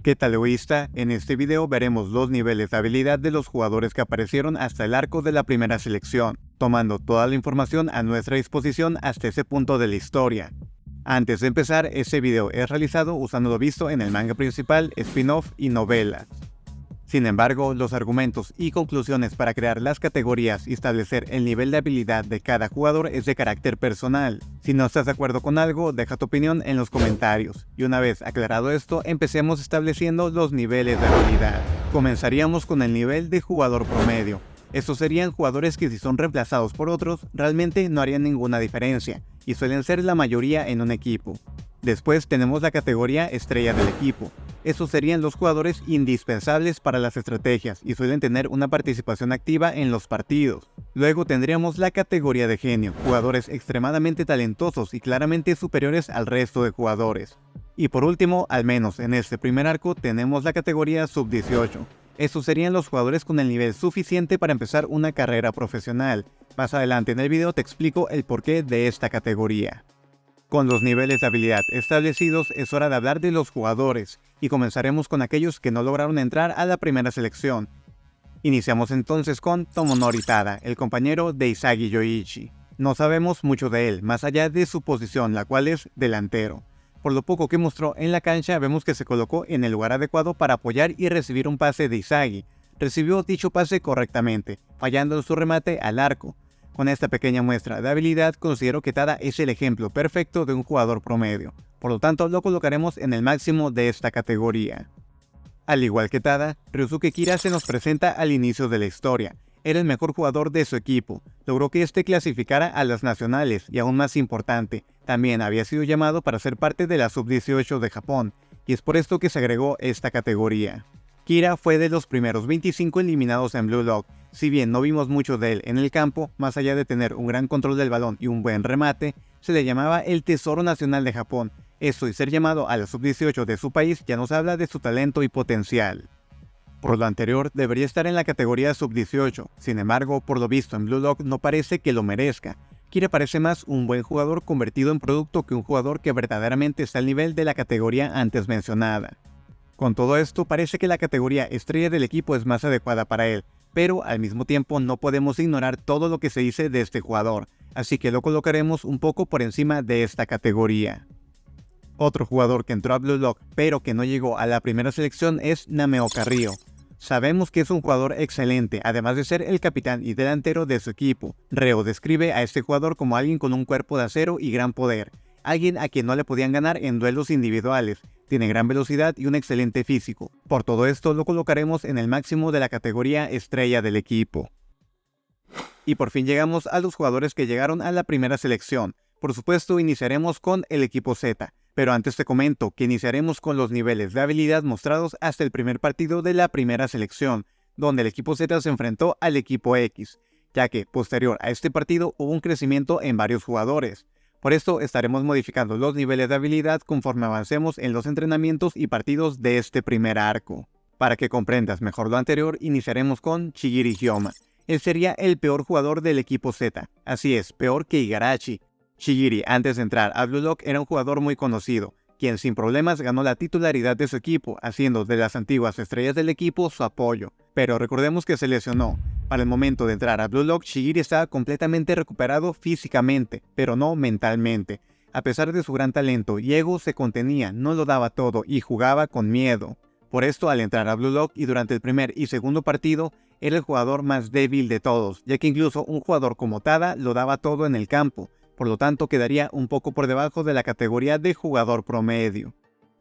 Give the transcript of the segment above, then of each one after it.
¿Qué tal, egoísta? En este video veremos los niveles de habilidad de los jugadores que aparecieron hasta el arco de la primera selección, tomando toda la información a nuestra disposición hasta ese punto de la historia. Antes de empezar, este video es realizado usando lo visto en el manga principal, spin-off y novelas. Sin embargo, los argumentos y conclusiones para crear las categorías y establecer el nivel de habilidad de cada jugador es de carácter personal. Si no estás de acuerdo con algo, deja tu opinión en los comentarios. Y una vez aclarado esto, empecemos estableciendo los niveles de habilidad. Comenzaríamos con el nivel de jugador promedio. Estos serían jugadores que si son reemplazados por otros, realmente no harían ninguna diferencia, y suelen ser la mayoría en un equipo. Después tenemos la categoría estrella del equipo. Estos serían los jugadores indispensables para las estrategias y suelen tener una participación activa en los partidos. Luego tendríamos la categoría de genio, jugadores extremadamente talentosos y claramente superiores al resto de jugadores. Y por último, al menos en este primer arco, tenemos la categoría sub-18. Estos serían los jugadores con el nivel suficiente para empezar una carrera profesional. Más adelante en el video te explico el porqué de esta categoría. Con los niveles de habilidad establecidos, es hora de hablar de los jugadores, y comenzaremos con aquellos que no lograron entrar a la primera selección. Iniciamos entonces con Tomonori Tada, el compañero de Isagi Yoichi. No sabemos mucho de él, más allá de su posición, la cual es delantero. Por lo poco que mostró en la cancha, vemos que se colocó en el lugar adecuado para apoyar y recibir un pase de Isagi. Recibió dicho pase correctamente, fallando en su remate al arco. Con esta pequeña muestra de habilidad, considero que Tada es el ejemplo perfecto de un jugador promedio. Por lo tanto, lo colocaremos en el máximo de esta categoría. Al igual que Tada, Ryosuke Kira se nos presenta al inicio de la historia. Era el mejor jugador de su equipo, logró que este clasificara a las nacionales y aún más importante, también había sido llamado para ser parte de la sub-18 de Japón, y es por esto que se agregó esta categoría. Kira fue de los primeros 25 eliminados en Blue Lock. Si bien no vimos mucho de él en el campo, más allá de tener un gran control del balón y un buen remate, se le llamaba el Tesoro Nacional de Japón. Eso y ser llamado a la sub-18 de su país ya nos habla de su talento y potencial. Por lo anterior, debería estar en la categoría sub-18, sin embargo, por lo visto en Blue Lock no parece que lo merezca. Kira parece más un buen jugador convertido en producto que un jugador que verdaderamente está al nivel de la categoría antes mencionada. Con todo esto, parece que la categoría estrella del equipo es más adecuada para él, pero al mismo tiempo no podemos ignorar todo lo que se dice de este jugador, así que lo colocaremos un poco por encima de esta categoría. Otro jugador que entró a Blue Lock pero que no llegó a la primera selección es Nameoka Ryo. Sabemos que es un jugador excelente, además de ser el capitán y delantero de su equipo. Ryo describe a este jugador como alguien con un cuerpo de acero y gran poder, alguien a quien no le podían ganar en duelos individuales. Tiene gran velocidad y un excelente físico. Por todo esto lo colocaremos en el máximo de la categoría estrella del equipo. Y por fin llegamos a los jugadores que llegaron a la primera selección. Por supuesto iniciaremos con el equipo Z, pero antes te comento que iniciaremos con los niveles de habilidad mostrados hasta el primer partido de la primera selección, donde el equipo Z se enfrentó al equipo X, ya que posterior a este partido hubo un crecimiento en varios jugadores. Por esto estaremos modificando los niveles de habilidad conforme avancemos en los entrenamientos y partidos de este primer arco. Para que comprendas mejor lo anterior, iniciaremos con Shigiri Hyoma. Él sería el peor jugador del equipo Z, así es, peor que Igarashi. Shigiri, antes de entrar a Blue Lock, era un jugador muy conocido, quien sin problemas ganó la titularidad de su equipo, haciendo de las antiguas estrellas del equipo su apoyo. Pero recordemos que se lesionó. Para el momento de entrar a Blue Lock, Shigiri estaba completamente recuperado físicamente, pero no mentalmente. A pesar de su gran talento y ego, se contenía, no lo daba todo y jugaba con miedo. Por esto, al entrar a Blue Lock y durante el primer y segundo partido, era el jugador más débil de todos, ya que incluso un jugador como Tada lo daba todo en el campo. Por lo tanto, quedaría un poco por debajo de la categoría de jugador promedio.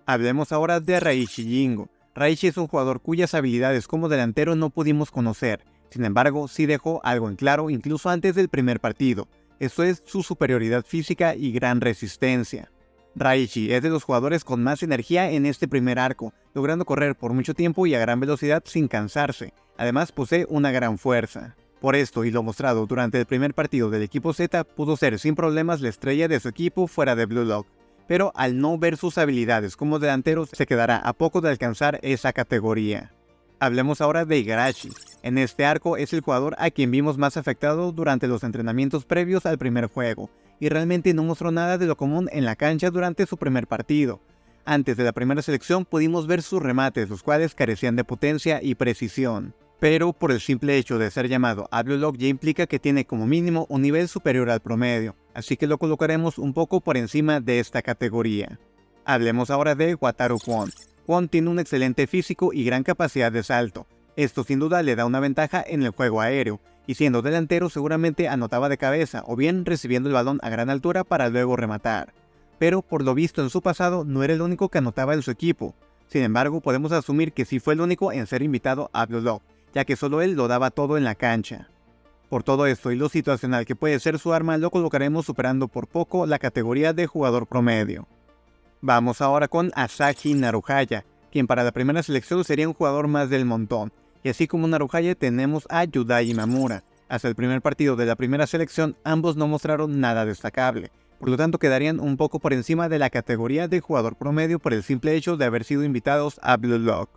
Hablemos ahora de Raichi Jingo. Raichi es un jugador cuyas habilidades como delantero no pudimos conocer. Sin embargo, sí dejó algo en claro incluso antes del primer partido. Esto es su superioridad física y gran resistencia. Raichi es de los jugadores con más energía en este primer arco, logrando correr por mucho tiempo y a gran velocidad sin cansarse. Además, posee una gran fuerza. Por esto y lo mostrado durante el primer partido del equipo Z, pudo ser sin problemas la estrella de su equipo fuera de Blue Lock. Pero al no ver sus habilidades como delantero, se quedará a poco de alcanzar esa categoría. Hablemos ahora de Igarashi. En este arco es el jugador a quien vimos más afectado durante los entrenamientos previos al primer juego. y realmente no mostró nada de lo común en la cancha durante su primer partido. Antes de la primera selección pudimos ver sus remates, los cuales carecían de potencia y precisión. Pero por el simple hecho de ser llamado a Blue Lock ya implica que tiene como mínimo un nivel superior al promedio, así que lo colocaremos un poco por encima de esta categoría. Hablemos ahora de Wataru Kwon. Kwon tiene un excelente físico y gran capacidad de salto. Esto sin duda le da una ventaja en el juego aéreo, y siendo delantero seguramente anotaba de cabeza o bien recibiendo el balón a gran altura para luego rematar. Pero por lo visto en su pasado no era el único que anotaba en su equipo. Sin embargo, podemos asumir que sí fue el único en ser invitado a Blue Lock, ya que solo él lo daba todo en la cancha. Por todo esto y lo situacional que puede ser su arma, lo colocaremos superando por poco la categoría de jugador promedio. Vamos ahora con Asahi Naruhaya, quien para la primera selección sería un jugador más del montón, y así como Naruhaya tenemos a Yudai Imamura. Hasta el primer partido de la primera selección ambos no mostraron nada destacable, por lo tanto quedarían un poco por encima de la categoría de jugador promedio por el simple hecho de haber sido invitados a Blue Lock.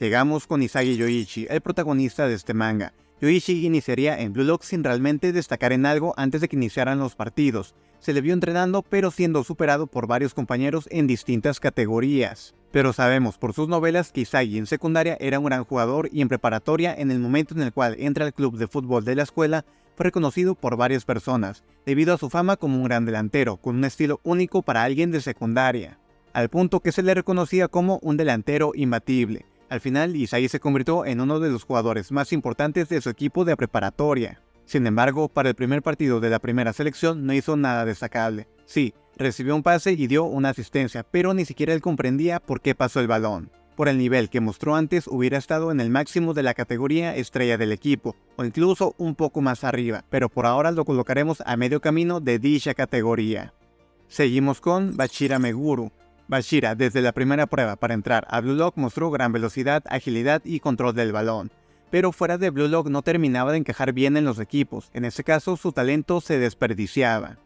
Llegamos con Isagi Yoichi, el protagonista de este manga. Yoichi iniciaría en Blue Lock sin realmente destacar en algo antes de que iniciaran los partidos. Se le vio entrenando pero siendo superado por varios compañeros en distintas categorías. Pero sabemos por sus novelas que Isagi en secundaria era un gran jugador y en preparatoria, en el momento en el cual entra al club de fútbol de la escuela, fue reconocido por varias personas, debido a su fama como un gran delantero, con un estilo único para alguien de secundaria, al punto que se le reconocía como un delantero imbatible. Al final, Isagi se convirtió en uno de los jugadores más importantes de su equipo de preparatoria. Sin embargo, para el primer partido de la primera selección no hizo nada destacable. Sí, recibió un pase y dio una asistencia, pero ni siquiera él comprendía por qué pasó el balón. Por el nivel que mostró antes, hubiera estado en el máximo de la categoría estrella del equipo, o incluso un poco más arriba, pero por ahora lo colocaremos a medio camino de dicha categoría. Seguimos con Bashira Meguru. Bashira, desde la primera prueba para entrar a Blue Lock, mostró gran velocidad, agilidad y control del balón. Pero fuera de Blue Lock no terminaba de encajar bien en los equipos, en ese caso su talento se desperdiciaba.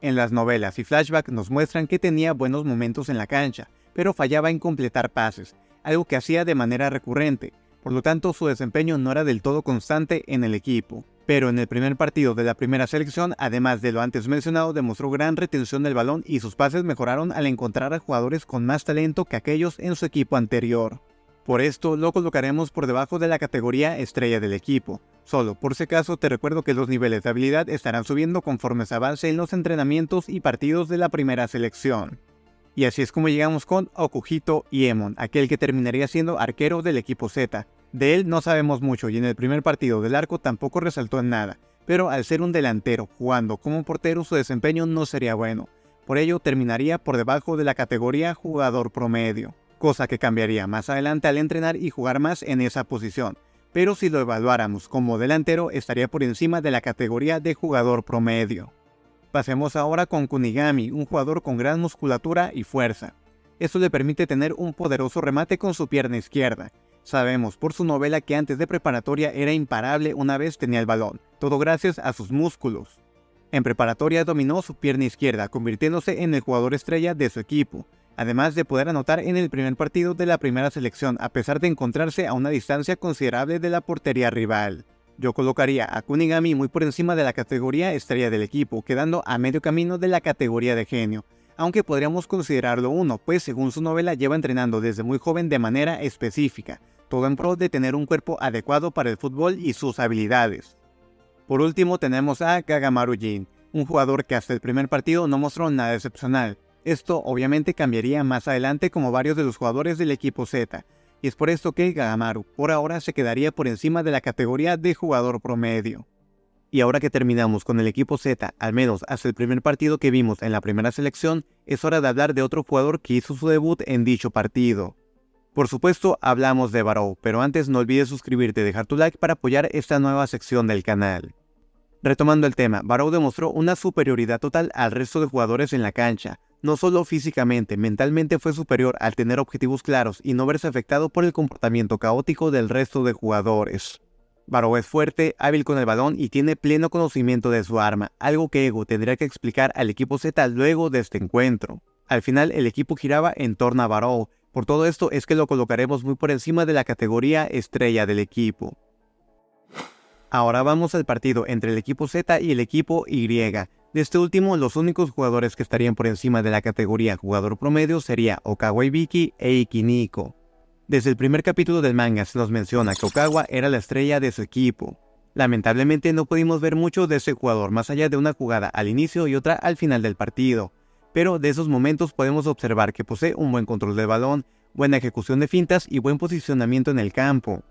En las novelas y flashback nos muestran que tenía buenos momentos en la cancha, pero fallaba en completar pases, algo que hacía de manera recurrente, por lo tanto su desempeño no era del todo constante en el equipo. Pero en el primer partido de la primera selección, además de lo antes mencionado, demostró gran retención del balón y sus pases mejoraron al encontrar a jugadores con más talento que aquellos en su equipo anterior. Por esto lo colocaremos por debajo de la categoría estrella del equipo. Solo por si acaso te recuerdo que los niveles de habilidad estarán subiendo conforme se avance en los entrenamientos y partidos de la primera selección. Y así es como llegamos con Okuhito Iemon, aquel que terminaría siendo arquero del equipo Z. De él no sabemos mucho y en el primer partido del arco tampoco resaltó en nada, pero al ser un delantero jugando como portero su desempeño no sería bueno. Por ello terminaría por debajo de la categoría jugador promedio, cosa que cambiaría más adelante al entrenar y jugar más en esa posición. Pero si lo evaluáramos como delantero estaría por encima de la categoría de jugador promedio. Pasemos ahora con Kunigami, un jugador con gran musculatura y fuerza. Esto le permite tener un poderoso remate con su pierna izquierda. Sabemos por su novela que antes de preparatoria era imparable una vez tenía el balón, todo gracias a sus músculos. En preparatoria dominó su pierna izquierda, convirtiéndose en el jugador estrella de su equipo, además de poder anotar en el primer partido de la primera selección a pesar de encontrarse a una distancia considerable de la portería rival. Yo colocaría a Kunigami muy por encima de la categoría estrella del equipo, quedando a medio camino de la categoría de genio, aunque podríamos considerarlo uno, pues según su novela lleva entrenando desde muy joven de manera específica, todo en pro de tener un cuerpo adecuado para el fútbol y sus habilidades. Por último tenemos a Kagamaru Jin, un jugador que hasta el primer partido no mostró nada excepcional. Esto obviamente cambiaría más adelante como varios de los jugadores del equipo Z, y es por esto que Kagamaru por ahora se quedaría por encima de la categoría de jugador promedio. Y ahora que terminamos con el equipo Z, al menos hasta el primer partido que vimos en la primera selección, es hora de hablar de otro jugador que hizo su debut en dicho partido. Por supuesto hablamos de Barou, pero antes no olvides suscribirte y dejar tu like para apoyar esta nueva sección del canal. Retomando el tema, Barou demostró una superioridad total al resto de jugadores en la cancha. No solo físicamente, mentalmente fue superior al tener objetivos claros y no verse afectado por el comportamiento caótico del resto de jugadores. Barou es fuerte, hábil con el balón y tiene pleno conocimiento de su arma, algo que Ego tendría que explicar al equipo Z luego de este encuentro. Al final el equipo giraba en torno a Barou, por todo esto es que lo colocaremos muy por encima de la categoría estrella del equipo. Ahora vamos al partido entre el equipo Z y el equipo Y. De este último, los únicos jugadores que estarían por encima de la categoría jugador promedio sería Okawa Ibiki e Iki Niiko. Desde el primer capítulo del manga se nos menciona que Okawa era la estrella de su equipo. Lamentablemente no pudimos ver mucho de ese jugador más allá de una jugada al inicio y otra al final del partido, pero de esos momentos podemos observar que posee un buen control del balón, buena ejecución de fintas y buen posicionamiento en el campo.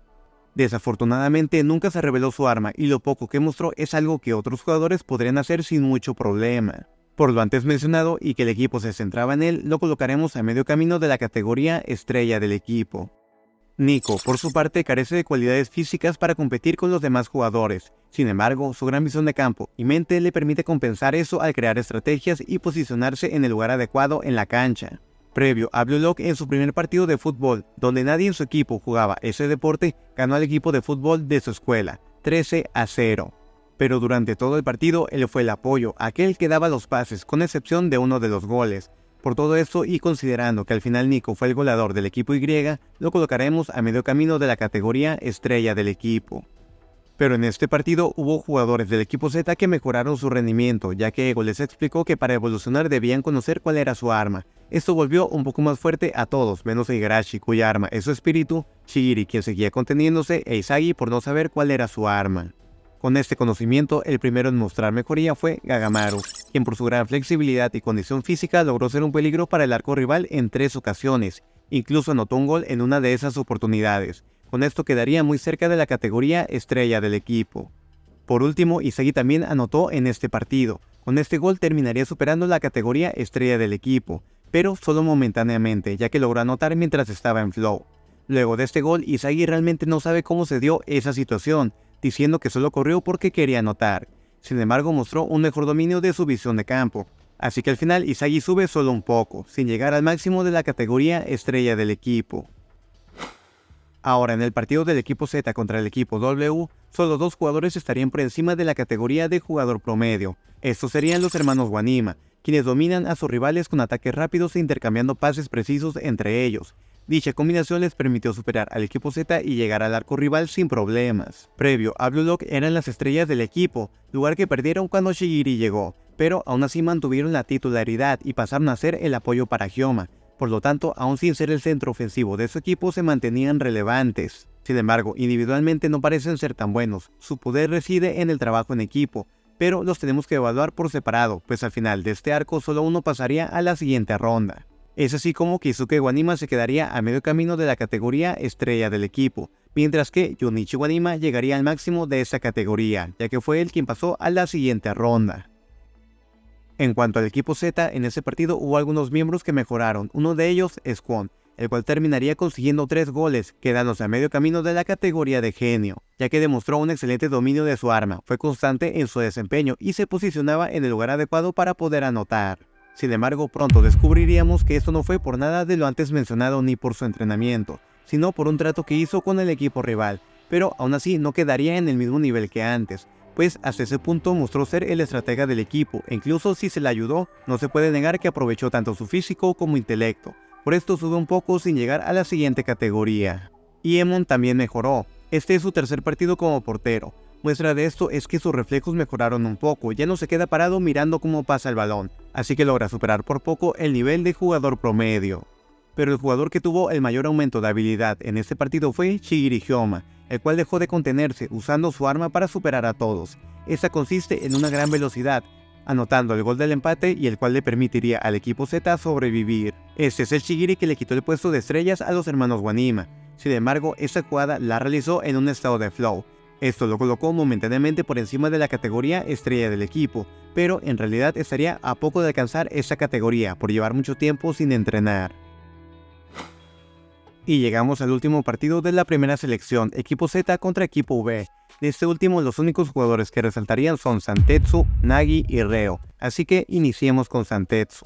Desafortunadamente nunca se reveló su arma y lo poco que mostró es algo que otros jugadores podrían hacer sin mucho problema. Por lo antes mencionado y que el equipo se centraba en él, lo colocaremos a medio camino de la categoría estrella del equipo. Niiko, por su parte, carece de cualidades físicas para competir con los demás jugadores. Sin embargo, su gran visión de campo y mente le permite compensar eso al crear estrategias y posicionarse en el lugar adecuado en la cancha. Previo a Blue Lock, en su primer partido de fútbol, donde nadie en su equipo jugaba ese deporte, ganó al equipo de fútbol de su escuela, 13-0. Pero durante todo el partido, él fue el apoyo, aquel que daba los pases, con excepción de uno de los goles. Por todo esto y considerando que al final Niiko fue el goleador del equipo Y, lo colocaremos a medio camino de la categoría estrella del equipo. Pero en este partido hubo jugadores del equipo Z que mejoraron su rendimiento, ya que Ego les explicó que para evolucionar debían conocer cuál era su arma. Esto volvió un poco más fuerte a todos, menos a Igarashi, cuya arma es su espíritu, Shigiri, quien seguía conteniéndose, e Izagi por no saber cuál era su arma. Con este conocimiento, el primero en mostrar mejoría fue Gagamaru, quien por su gran flexibilidad y condición física logró ser un peligro para el arco rival en 3 ocasiones, incluso anotó un gol en una de esas oportunidades. Con esto quedaría muy cerca de la categoría estrella del equipo. Por último, Izagi también anotó en este partido. Con este gol terminaría superando la categoría estrella del equipo, pero solo momentáneamente, ya que logró anotar mientras estaba en flow. Luego de este gol, Izagi realmente no sabe cómo se dio esa situación, diciendo que solo corrió porque quería anotar. Sin embargo, mostró un mejor dominio de su visión de campo. Así que al final Izagi sube solo un poco, sin llegar al máximo de la categoría estrella del equipo. Ahora, en el partido del equipo Z contra el equipo W, solo 2 jugadores estarían por encima de la categoría de jugador promedio. Estos serían los hermanos Wanima, quienes dominan a sus rivales con ataques rápidos e intercambiando pases precisos entre ellos. Dicha combinación les permitió superar al equipo Z y llegar al arco rival sin problemas. Previo a Blue Lock eran las estrellas del equipo, lugar que perdieron cuando Shigiri llegó, pero aún así mantuvieron la titularidad y pasaron a ser el apoyo para Hyoma. Por lo tanto, aún sin ser el centro ofensivo de su equipo, se mantenían relevantes. Sin embargo, individualmente no parecen ser tan buenos, su poder reside en el trabajo en equipo, pero los tenemos que evaluar por separado, pues al final de este arco solo uno pasaría a la siguiente ronda. Es así como Keisuke Wanima se quedaría a medio camino de la categoría estrella del equipo, mientras que Junichi Wanima llegaría al máximo de esa categoría, ya que fue él quien pasó a la siguiente ronda. En cuanto al equipo Z, en ese partido hubo algunos miembros que mejoraron, uno de ellos es Kwon, el cual terminaría consiguiendo 3 goles, quedándose a medio camino de la categoría de genio, ya que demostró un excelente dominio de su arma, fue constante en su desempeño y se posicionaba en el lugar adecuado para poder anotar. Sin embargo, pronto descubriríamos que esto no fue por nada de lo antes mencionado ni por su entrenamiento, sino por un trato que hizo con el equipo rival, pero aún así no quedaría en el mismo nivel que antes, pues hasta ese punto mostró ser el estratega del equipo e incluso si se le ayudó, no se puede negar que aprovechó tanto su físico como intelecto, por esto sube un poco sin llegar a la siguiente categoría. Y Emon también mejoró, este es su tercer partido como portero. Muestra de esto es que sus reflejos mejoraron un poco, ya no se queda parado mirando cómo pasa el balón, así que logra superar por poco el nivel de jugador promedio. Pero el jugador que tuvo el mayor aumento de habilidad en este partido fue Shigiri Hyoma, el cual dejó de contenerse usando su arma para superar a todos. Esta consiste en una gran velocidad, anotando el gol del empate y el cual le permitiría al equipo Z sobrevivir. Este es el Shigiri que le quitó el puesto de estrellas a los hermanos Wanima. Sin embargo, esta jugada la realizó en un estado de flow. Esto lo colocó momentáneamente por encima de la categoría estrella del equipo, pero en realidad estaría a poco de alcanzar esa categoría por llevar mucho tiempo sin entrenar. Y llegamos al último partido de la primera selección, equipo Z contra equipo V. De este último, los únicos jugadores que resaltarían son Santetsu, Nagi y Reo, así que iniciemos con Santetsu.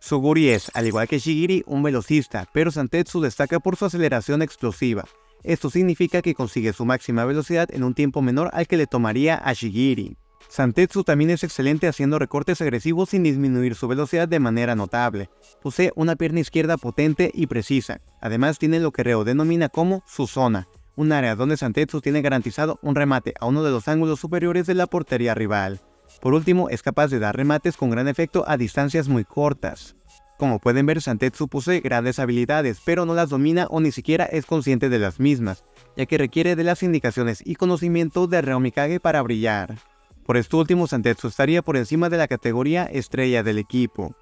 Suguri es, al igual que Shigiri, un velocista, pero Santetsu destaca por su aceleración explosiva. Esto significa que consigue su máxima velocidad en un tiempo menor al que le tomaría a Shigiri. Santetsu también es excelente haciendo recortes agresivos sin disminuir su velocidad de manera notable. Posee una pierna izquierda potente y precisa. Además tiene lo que Reo denomina como su zona, un área donde Santetsu tiene garantizado un remate a uno de los ángulos superiores de la portería rival. Por último, es capaz de dar remates con gran efecto a distancias muy cortas. Como pueden ver, Zantetsu posee grandes habilidades, pero no las domina o ni siquiera es consciente de las mismas, ya que requiere de las indicaciones y conocimiento de Reo Mikage para brillar. Por esto último, Zantetsu estaría por encima de la categoría estrella del equipo.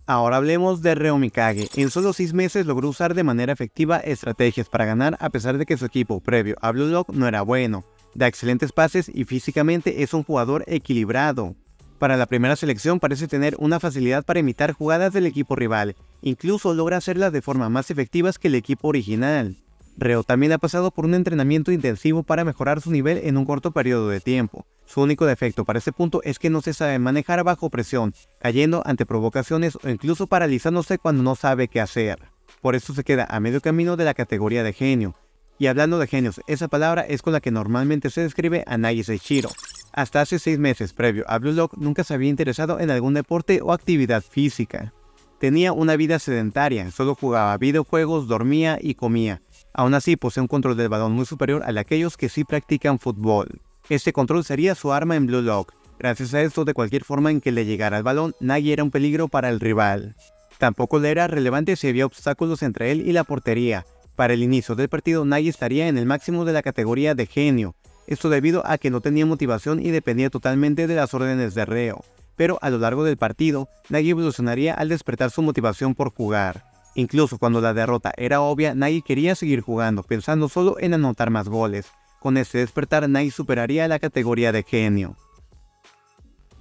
Ahora hablemos de Reo Mikage. En solo 6 meses logró usar de manera efectiva estrategias para ganar a pesar de que su equipo previo a Blue Lock no era bueno. Da excelentes pases y físicamente es un jugador equilibrado. Para la primera selección parece tener una facilidad para imitar jugadas del equipo rival, incluso logra hacerlas de forma más efectivas que el equipo original. Reo también ha pasado por un entrenamiento intensivo para mejorar su nivel en un corto periodo de tiempo. Su único defecto para este punto es que no se sabe manejar bajo presión, cayendo ante provocaciones o incluso paralizándose cuando no sabe qué hacer. Por eso se queda a medio camino de la categoría de genio. Y hablando de genios, esa palabra es con la que normalmente se describe a Nagi Seichiro. Hasta hace 6 meses previo a Blue Lock nunca se había interesado en algún deporte o actividad física. Tenía una vida sedentaria, solo jugaba videojuegos, dormía y comía. Aún así posee un control del balón muy superior al de aquellos que sí practican fútbol. Este control sería su arma en Blue Lock. Gracias a esto, de cualquier forma en que le llegara el balón, Nagi era un peligro para el rival. Tampoco le era relevante si había obstáculos entre él y la portería. Para el inicio del partido, Nagi estaría en el máximo de la categoría de genio. Esto debido a que no tenía motivación y dependía totalmente de las órdenes de Reo. Pero a lo largo del partido, Nagi evolucionaría al despertar su motivación por jugar. Incluso cuando la derrota era obvia, Nagi quería seguir jugando, pensando solo en anotar más goles. Con este despertar, Nagi superaría la categoría de genio.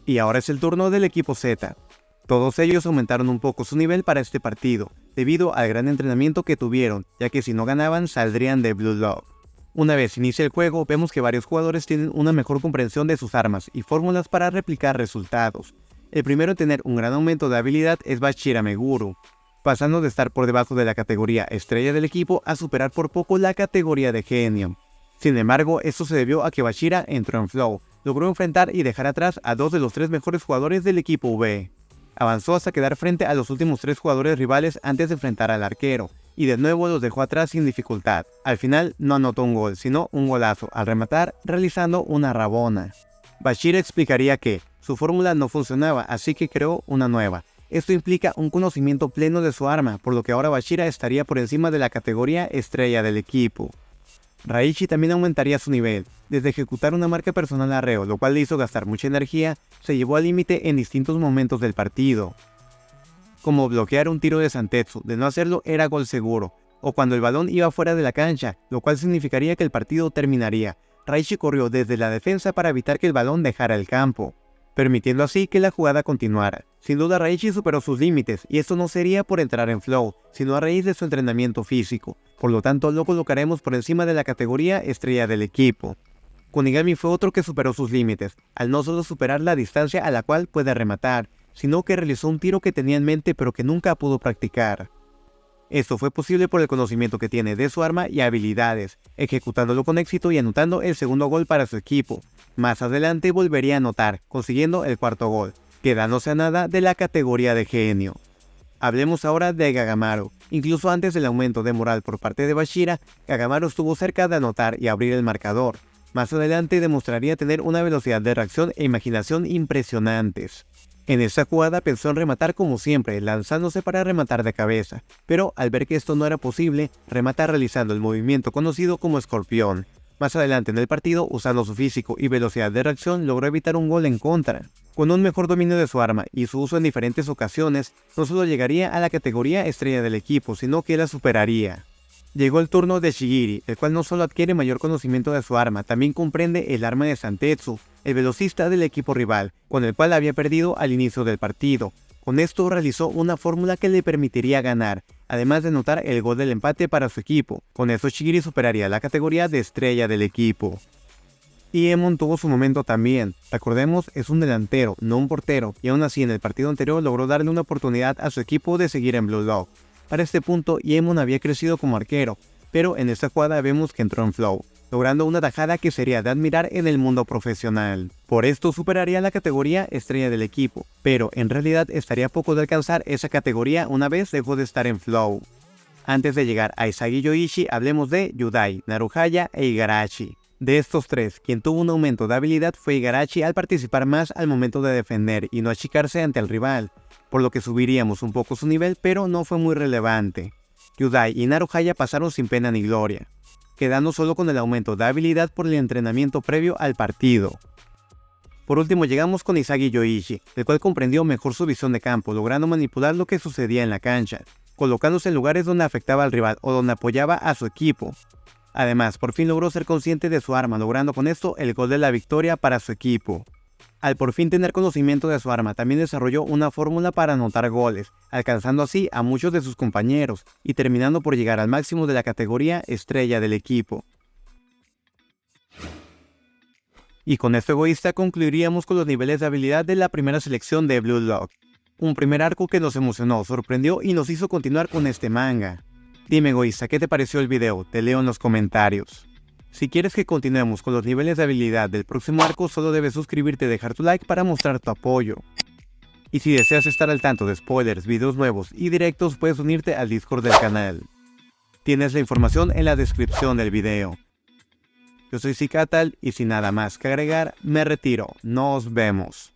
Y ahora es el turno del equipo Z. Todos ellos aumentaron un poco su nivel para este partido, debido al gran entrenamiento que tuvieron, ya que si no ganaban saldrían de Blue Lock. Una vez inicia el juego, vemos que varios jugadores tienen una mejor comprensión de sus armas y fórmulas para replicar resultados. El primero en tener un gran aumento de habilidad es Bashira Meguro, pasando de estar por debajo de la categoría estrella del equipo a superar por poco la categoría de genio. Sin embargo, esto se debió a que Bashira entró en flow, logró enfrentar y dejar atrás a 2 de los 3 mejores jugadores del equipo V. Avanzó hasta quedar frente a los últimos 3 jugadores rivales antes de enfrentar al arquero, y de nuevo los dejó atrás sin dificultad. Al final no anotó un gol, sino un golazo al rematar realizando una rabona. Bashira explicaría que su fórmula no funcionaba, así que creó una nueva. Esto implica un conocimiento pleno de su arma, por lo que ahora Bashira estaría por encima de la categoría estrella del equipo. Raichi también aumentaría su nivel. Desde ejecutar una marca personal a Reo, lo cual le hizo gastar mucha energía, se llevó al límite en distintos momentos del partido. Como bloquear un tiro de Zantetsu, de no hacerlo era gol seguro, o cuando el balón iba fuera de la cancha, lo cual significaría que el partido terminaría. Raichi corrió desde la defensa para evitar que el balón dejara el campo, permitiendo así que la jugada continuara. Sin duda Raichi superó sus límites, y esto no sería por entrar en flow, sino a raíz de su entrenamiento físico. Por lo tanto, lo colocaremos por encima de la categoría estrella del equipo. Kunigami fue otro que superó sus límites, al no solo superar la distancia a la cual puede rematar, sino que realizó un tiro que tenía en mente pero que nunca pudo practicar. Esto fue posible por el conocimiento que tiene de su arma y habilidades, ejecutándolo con éxito y anotando el segundo gol para su equipo. Más adelante volvería a anotar, consiguiendo el cuarto gol, quedándose a nada de la categoría de genio. Hablemos ahora de Gagamaru. Incluso antes del aumento de moral por parte de Bashira, Gagamaru estuvo cerca de anotar y abrir el marcador. Más adelante demostraría tener una velocidad de reacción e imaginación impresionantes. En esta jugada pensó en rematar como siempre, lanzándose para rematar de cabeza, pero al ver que esto no era posible, remata realizando el movimiento conocido como escorpión. Más adelante en el partido, usando su físico y velocidad de reacción, logró evitar un gol en contra. Con un mejor dominio de su arma y su uso en diferentes ocasiones, no solo llegaría a la categoría estrella del equipo, sino que la superaría. Llegó el turno de Shigiri, el cual no solo adquiere mayor conocimiento de su arma, también comprende el arma de Zantetsu, el velocista del equipo rival, con el cual había perdido al inicio del partido. Con esto realizó una fórmula que le permitiría ganar, además de anotar el gol del empate para su equipo. Con eso Shigiri superaría la categoría de estrella del equipo. Y Emon tuvo su momento también. Recordemos, es un delantero, no un portero, y aún así en el partido anterior logró darle una oportunidad a su equipo de seguir en Blue Lock. Para este punto, Emon había crecido como arquero, pero en esta jugada vemos que entró en flow, logrando una tajada que sería de admirar en el mundo profesional. Por esto superaría la categoría estrella del equipo, pero en realidad estaría a poco de alcanzar esa categoría una vez dejó de estar en flow. Antes de llegar a Isagi Yoichi, hablemos de Yudai, Naruhaya e Igarashi. De estos tres, quien tuvo un aumento de habilidad fue Igarashi al participar más al momento de defender y no achicarse ante el rival, por lo que subiríamos un poco su nivel, pero no fue muy relevante. Yudai y Naruhaya pasaron sin pena ni gloria, quedando solo con el aumento de habilidad por el entrenamiento previo al partido. Por último llegamos con Isagi Yoichi, el cual comprendió mejor su visión de campo, logrando manipular lo que sucedía en la cancha, colocándose en lugares donde afectaba al rival o donde apoyaba a su equipo. Además, por fin logró ser consciente de su arma, logrando con esto el gol de la victoria para su equipo. Al por fin tener conocimiento de su arma, también desarrolló una fórmula para anotar goles, alcanzando así a muchos de sus compañeros y terminando por llegar al máximo de la categoría estrella del equipo. Y con este egoísta concluiríamos con los niveles de habilidad de la primera selección de Blue Lock. Un primer arco que nos emocionó, sorprendió y nos hizo continuar con este manga. Dime egoísta, ¿qué te pareció el video? Te leo en los comentarios. Si quieres que continuemos con los niveles de habilidad del próximo arco, solo debes suscribirte y dejar tu like para mostrar tu apoyo. Y si deseas estar al tanto de spoilers, videos nuevos y directos, puedes unirte al Discord del canal. Tienes la información en la descripción del video. Yo soy Cicatal y sin nada más que agregar, me retiro. Nos vemos.